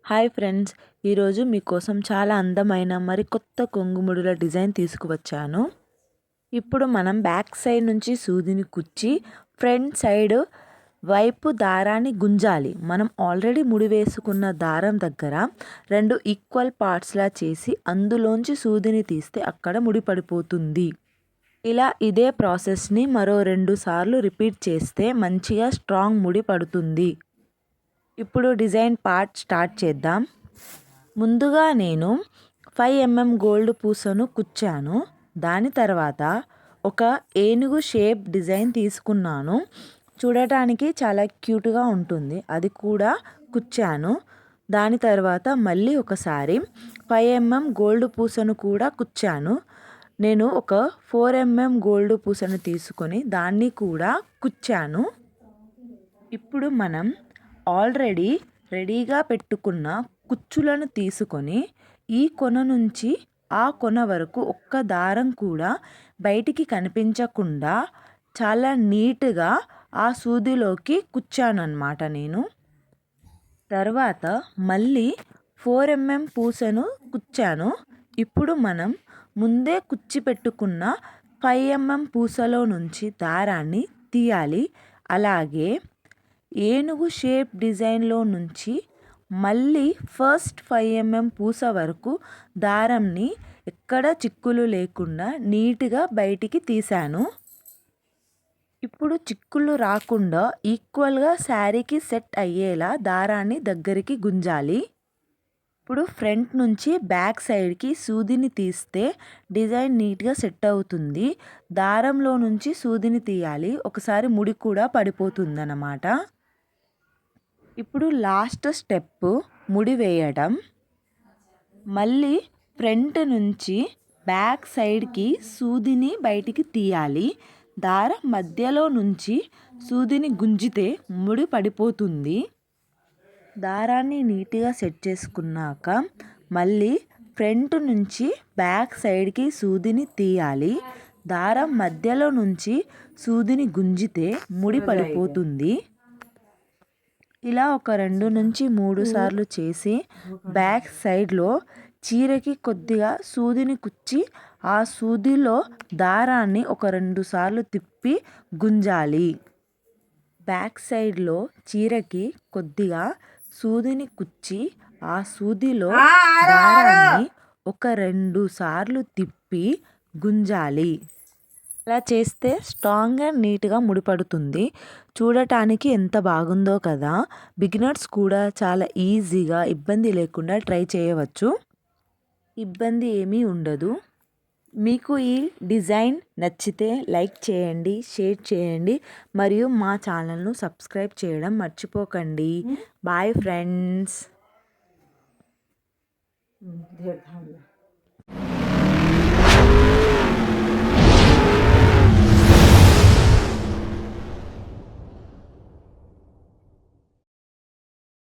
Hi friends, ఈరోజు మీకోసం చాలా అందమైన కొత్త కొంగుముడుల డిజైన్ తీసుకువచ్చాను. ఇప్పుడు మనం బ్యాక్ సైడ్ నుంచి సూదిని కుచ్చి ఫ్రంట్ సైడ్ వైపు దారాన్ని గుంజాలి. మనం ఆల్రెడీ ముడి వేసుకున్న దారం దగ్గర 2 ఈక్వల్ పార్ట్స్లా చేసి అందులోంచి సూదిని తీస్తే అక్కడ ముడి పడిపోతుంది. ఇలా ఇదే ప్రాసెస్ని మరో 2 సార్లు రిపీట్ చేస్తే మంచిగా స్ట్రాంగ్ ముడి పడుతుంది. ఇప్పుడు డిజైన్ పార్ట్ స్టార్ట్ చేద్దాం. ముందుగా నేను 5 mm గోల్డ్ పూసను కుచ్చాను. దాని తర్వాత ఒక ఏనుగు షేప్ డిజైన్ తీసుకున్నాను. చూడటానికి చాలా క్యూట్గా ఉంటుంది, అది కూడా కుచ్చాను. దాని తర్వాత మళ్ళీ ఒకసారి 5 mm గోల్డ్ పూసను కూడా కుచ్చాను. నేను ఒక 4 mm గోల్డ్ పూసను తీసుకొని దాన్ని కూడా కుచ్చాను. ఇప్పుడు మనం ఆల్రెడీ రెడీగా పెట్టుకున్న కుచ్చులను తీసుకొని ఈ కొన నుంచి ఆ కొన వరకు ఒక్క దారం కూడా బయటికి కనిపించకుండా చాలా నీట్గా ఆ సూదిలోకి కుచ్చానన్నమాట నేను. తర్వాత మళ్ళీ 4 mm పూసను కుచ్చాను. ఇప్పుడు మనం ముందే కుచ్చి పెట్టుకున్న 5 mm పూసలో నుంచి దారాన్ని తీయాలి. అలాగే ఏనుగు షేప్ డిజైన్లో నుంచి మళ్ళీ ఫస్ట్ 5 mm పూస వరకు దారంని ఎక్కడ చిక్కులు లేకుండా నీట్గా బయటికి తీశాను. ఇప్పుడు చిక్కులు రాకుండా ఈక్వల్గా శారీకి సెట్ అయ్యేలా దారాన్ని దగ్గరికి గుంజాలి. ఇప్పుడు ఫ్రంట్ నుంచి బ్యాక్ సైడ్కి సూదిని తీస్తే డిజైన్ నీట్గా సెట్ అవుతుంది. దారంలో నుంచి సూదిని తీయాలి, ఒకసారి ముడి కూడా పడిపోతుందన్నమాట. ఇప్పుడు లాస్ట్ స్టెప్ ముడి వేయడం. మళ్ళీ ఫ్రంట్ నుంచి బ్యాక్ సైడ్కి సూదిని బయటికి తీయాలి. దారం మధ్యలో నుంచి సూదిని గుంజితే ముడి పడిపోతుంది. దారాన్ని నీట్గా సెట్ చేసుకున్నాక మళ్ళీ ఫ్రంట్ నుంచి బ్యాక్ సైడ్కి సూదిని తీయాలి. దారం మధ్యలో నుంచి సూదిని గుంజితే ముడి పడిపోతుంది. ఇలా ఒక 2 నుంచి 3 సార్లు చేసి బ్యాక్ సైడ్లో చీరకి కొద్దిగా సూదిని కుచ్చి ఆ సూదిలో దారాన్ని ఒక 2 సార్లు తిప్పి గుంజాలి. బ్యాక్ సైడ్లో చీరకి కొద్దిగా సూదిని కుచ్చి ఆ సూదిలో దారాన్ని ఒక 2 సార్లు తిప్పి గుంజాలి. అలా చేస్తే స్ట్రాంగ్గా నీట్గా ముడిపడుతుంది. చూడటానికి ఎంత బాగుందో కదా. బిగినర్స్ కూడా చాలా ఈజీగా ఇబ్బంది లేకుండా ట్రై చేయవచ్చు. ఇబ్బంది ఏమీ ఉండదు. మీకు ఈ డిజైన్ నచ్చితే లైక్ చేయండి, షేర్ చేయండి, మరియు మా ఛానల్ను సబ్స్క్రైబ్ చేయడం మర్చిపోకండి. Bye friends.